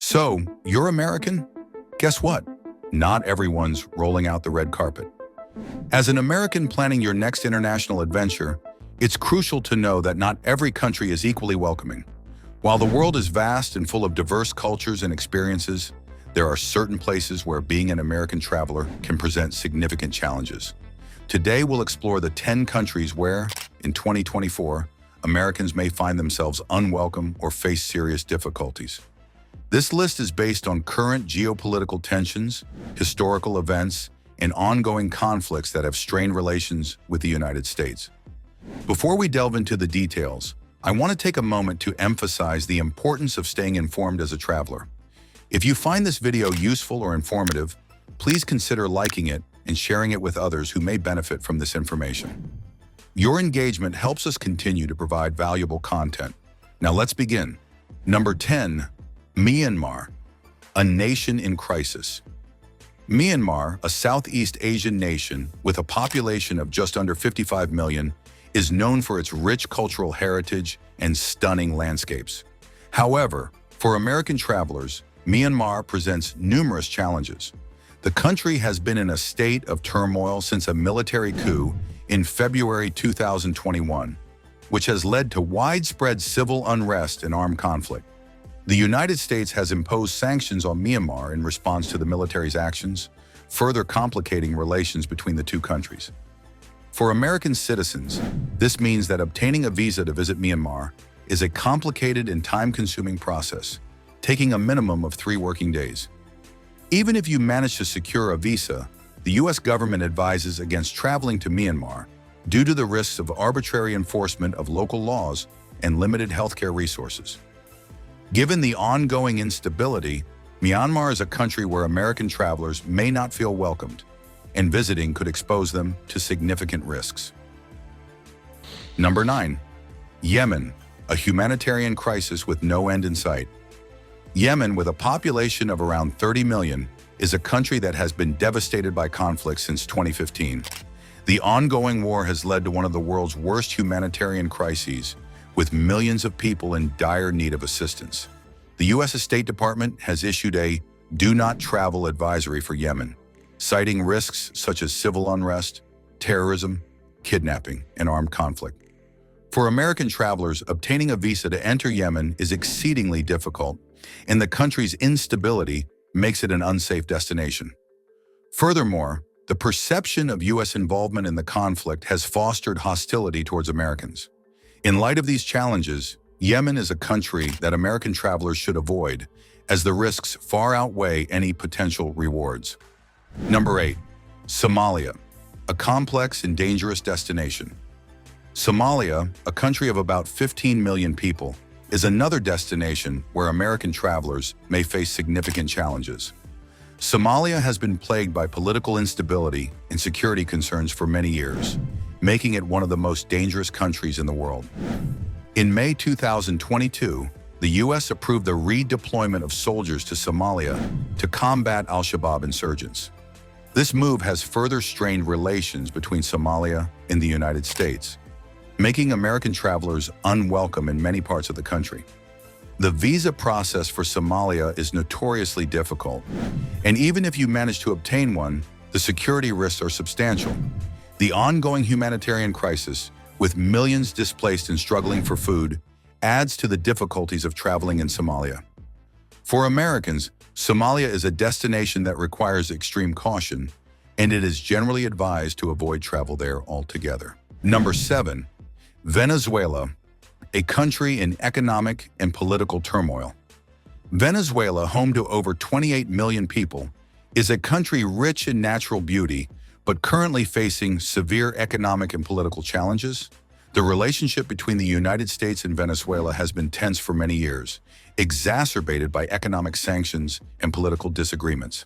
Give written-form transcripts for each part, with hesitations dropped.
So, you're American? Guess what? Not everyone's rolling out the red carpet. As an American planning your next international adventure, it's crucial to know that not every country is equally welcoming. While the world is vast and full of diverse cultures and experiences, there are certain places where being an American traveler can present significant challenges. Today, we'll explore the 10 countries where, in 2024, Americans may find themselves unwelcome or face serious difficulties. This list is based on current geopolitical tensions, historical events, and ongoing conflicts that have strained relations with the United States. Before we delve into the details, I want to take a moment to emphasize the importance of staying informed as a traveler. If you find this video useful or informative, please consider liking it and sharing it with others who may benefit from this information. Your engagement helps us continue to provide valuable content. Now let's begin. Number 10. Myanmar, a nation in crisis. Myanmar, a Southeast Asian nation with a population of just under 55 million, is known for its rich cultural heritage and stunning landscapes. However, for American travelers, Myanmar presents numerous challenges. The country has been in a state of turmoil since a military coup in February 2021, which has led to widespread civil unrest and armed conflict. The United States has imposed sanctions on Myanmar in response to the military's actions, further complicating relations between the two countries. For American citizens, this means that obtaining a visa to visit Myanmar is a complicated and time-consuming process, taking a minimum of 3 working days. Even if you manage to secure a visa, the U.S. government advises against traveling to Myanmar due to the risks of arbitrary enforcement of local laws and limited healthcare resources. Given the ongoing instability, Myanmar is a country where American travelers may not feel welcomed, and visiting could expose them to significant risks. Number 9. Yemen, a humanitarian crisis with no end in sight. Yemen, with a population of around 30 million, is a country that has been devastated by conflict since 2015. The ongoing war has led to one of the world's worst humanitarian crises, with millions of people in dire need of assistance. The U.S. State Department has issued a "Do Not Travel" advisory for Yemen, citing risks such as civil unrest, terrorism, kidnapping, and armed conflict. For American travelers, obtaining a visa to enter Yemen is exceedingly difficult, and the country's instability makes it an unsafe destination. Furthermore, the perception of U.S. involvement in the conflict has fostered hostility towards Americans. In light of these challenges, Yemen is a country that American travelers should avoid, as the risks far outweigh any potential rewards. Number 8. Somalia, a complex and dangerous destination. Somalia, a country of about 15 million people, is another destination where American travelers may face significant challenges. Somalia has been plagued by political instability and security concerns for many years, making it one of the most dangerous countries in the world. In May 2022, the U.S. approved the redeployment of soldiers to Somalia to combat al-Shabaab insurgents. This move has further strained relations between Somalia and the United States, making American travelers unwelcome in many parts of the country. The visa process for Somalia is notoriously difficult, and even if you manage to obtain one, the security risks are substantial. The ongoing humanitarian crisis, with millions displaced and struggling for food, adds to the difficulties of traveling in Somalia. For Americans, Somalia is a destination that requires extreme caution, and it is generally advised to avoid travel there altogether. Number 7. Venezuela, a country in economic and political turmoil. Venezuela, home to over 28 million people, is a country rich in natural beauty, but currently facing severe economic and political challenges. The relationship between the United States and Venezuela has been tense for many years, exacerbated by economic sanctions and political disagreements.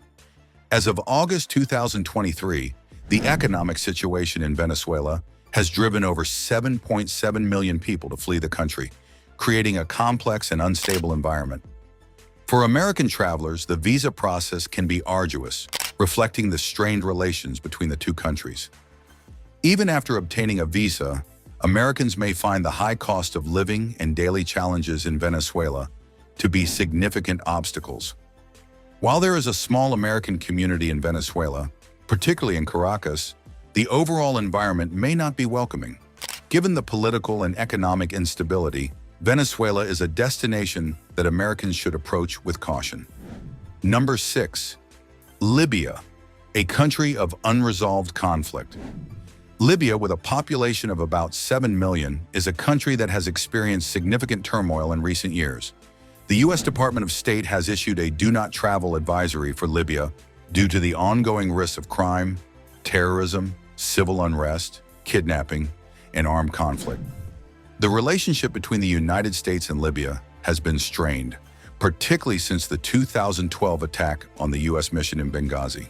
As of August 2023, the economic situation in Venezuela has driven over 7.7 million people to flee the country, creating a complex and unstable environment. For American travelers, the visa process can be arduous, reflecting the strained relations between the two countries. Even after obtaining a visa, Americans may find the high cost of living and daily challenges in Venezuela to be significant obstacles. While there is a small American community in Venezuela, particularly in Caracas, the overall environment may not be welcoming. Given the political and economic instability, Venezuela is a destination that Americans should approach with caution. Number 6. Libya, a country of unresolved conflict. Libya, with a population of about 7 million, is a country that has experienced significant turmoil in recent years. The U.S. Department of State has issued a do not travel advisory for Libya due to the ongoing risks of crime, terrorism, civil unrest, kidnapping, and armed conflict. The relationship between the United States and Libya has been strained, particularly since the 2012 attack on the U.S. mission in Benghazi.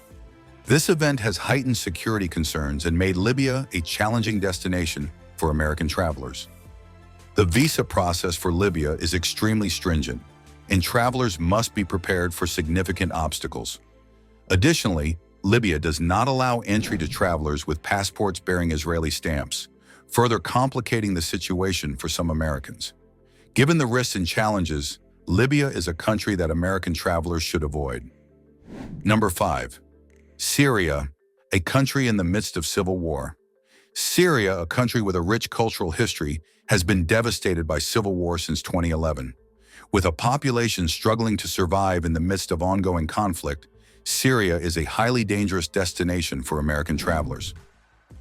This event has heightened security concerns and made Libya a challenging destination for American travelers. The visa process for Libya is extremely stringent, and travelers must be prepared for significant obstacles. Additionally, Libya does not allow entry to travelers with passports bearing Israeli stamps, further complicating the situation for some Americans. Given the risks and challenges, Libya is a country that American travelers should avoid. Number 5. Syria, a country in the midst of civil war. Syria, a country with a rich cultural history, has been devastated by civil war since 2011. With a population struggling to survive in the midst of ongoing conflict, Syria is a highly dangerous destination for American travelers.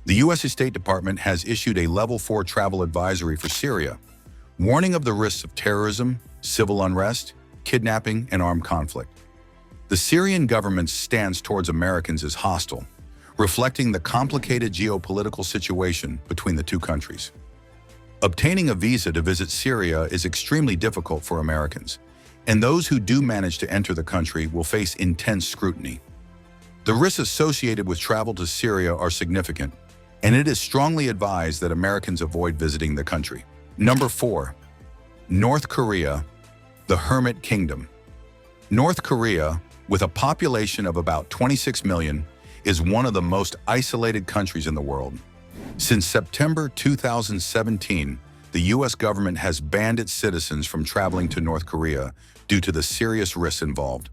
The U.S. State Department has issued a Level 4 travel advisory for Syria, warning of the risks of terrorism, civil unrest, kidnapping, and armed conflict. The Syrian government's stance towards Americans is hostile, reflecting the complicated geopolitical situation between the two countries. Obtaining a visa to visit Syria is extremely difficult for Americans, and those who do manage to enter the country will face intense scrutiny. The risks associated with travel to Syria are significant, and it is strongly advised that Americans avoid visiting the country. Number 4. North Korea, the Hermit Kingdom. North Korea, with a population of about 26 million, is one of the most isolated countries in the world. Since September 2017, the U.S. government has banned its citizens from traveling to North Korea due to the serious risks involved.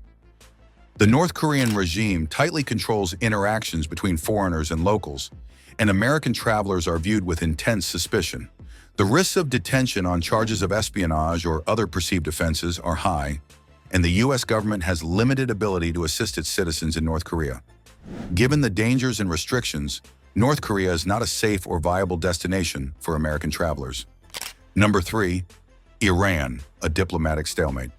The North Korean regime tightly controls interactions between foreigners and locals, and American travelers are viewed with intense suspicion. The risks of detention on charges of espionage or other perceived offenses are high, and the U.S. government has limited ability to assist its citizens in North Korea. Given the dangers and restrictions, North Korea is not a safe or viable destination for American travelers. Number 3. Iran, a diplomatic stalemate.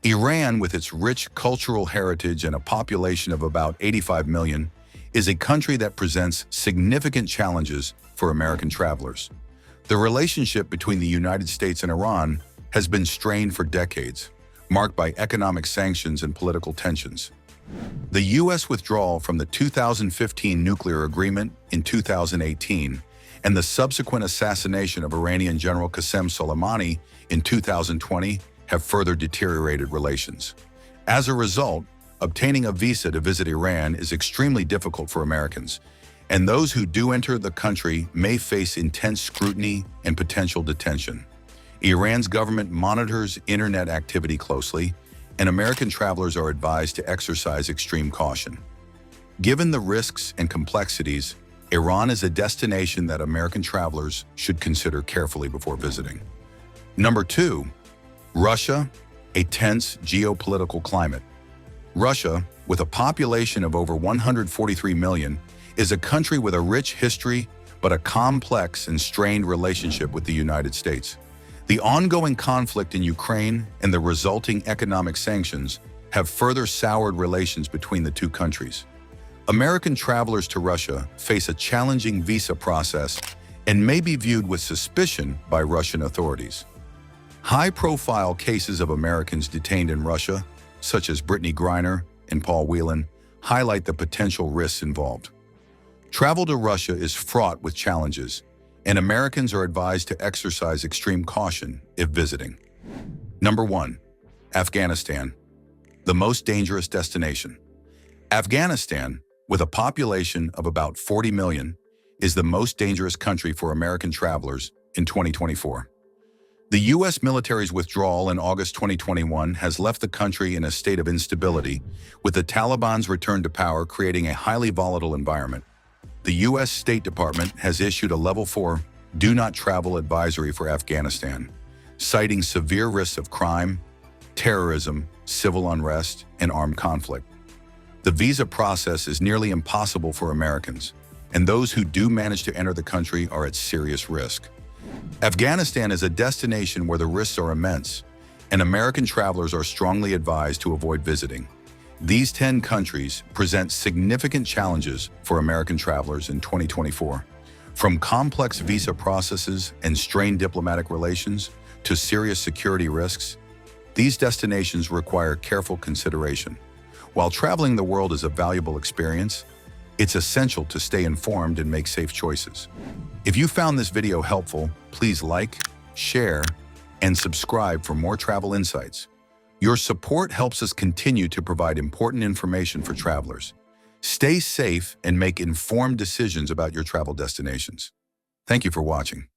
Iran, with its rich cultural heritage and a population of about 85 million, is a country that presents significant challenges for American travelers. The relationship between the United States and Iran has been strained for decades, marked by economic sanctions and political tensions. The U.S. withdrawal from the 2015 nuclear agreement in 2018 and the subsequent assassination of Iranian General Qasem Soleimani in 2020 have further deteriorated relations. As a result, obtaining a visa to visit Iran is extremely difficult for Americans, and those who do enter the country may face intense scrutiny and potential detention. Iran's government monitors internet activity closely, and American travelers are advised to exercise extreme caution. Given the risks and complexities, Iran is a destination that American travelers should consider carefully before visiting. Number 2. Russia, a tense geopolitical climate. Russia, with a population of over 143 million, is a country with a rich history but a complex and strained relationship with the United States. The ongoing conflict in Ukraine and the resulting economic sanctions have further soured relations between the two countries. American travelers to Russia face a challenging visa process and may be viewed with suspicion by Russian authorities. High-profile cases of Americans detained in Russia, such as Brittany Griner and Paul Whelan, highlight the potential risks involved. Travel to Russia is fraught with challenges, and Americans are advised to exercise extreme caution if visiting. Number 1. Afghanistan, the most dangerous destination. Afghanistan, with a population of about 40 million, is the most dangerous country for American travelers in 2024. The U.S. military's withdrawal in August 2021 has left the country in a state of instability, with the Taliban's return to power creating a highly volatile environment. The U.S. State Department has issued a Level 4 Do Not Travel advisory for Afghanistan, citing severe risks of crime, terrorism, civil unrest, and armed conflict. The visa process is nearly impossible for Americans, and those who do manage to enter the country are at serious risk. Afghanistan is a destination where the risks are immense, and American travelers are strongly advised to avoid visiting. These 10 countries present significant challenges for American travelers in 2024. From complex visa processes and strained diplomatic relations to serious security risks, these destinations require careful consideration. While traveling the world is a valuable experience, it's essential to stay informed and make safe choices. If you found this video helpful, please like, share, and subscribe for more travel insights. Your support helps us continue to provide important information for travelers. Stay safe and make informed decisions about your travel destinations. Thank you for watching.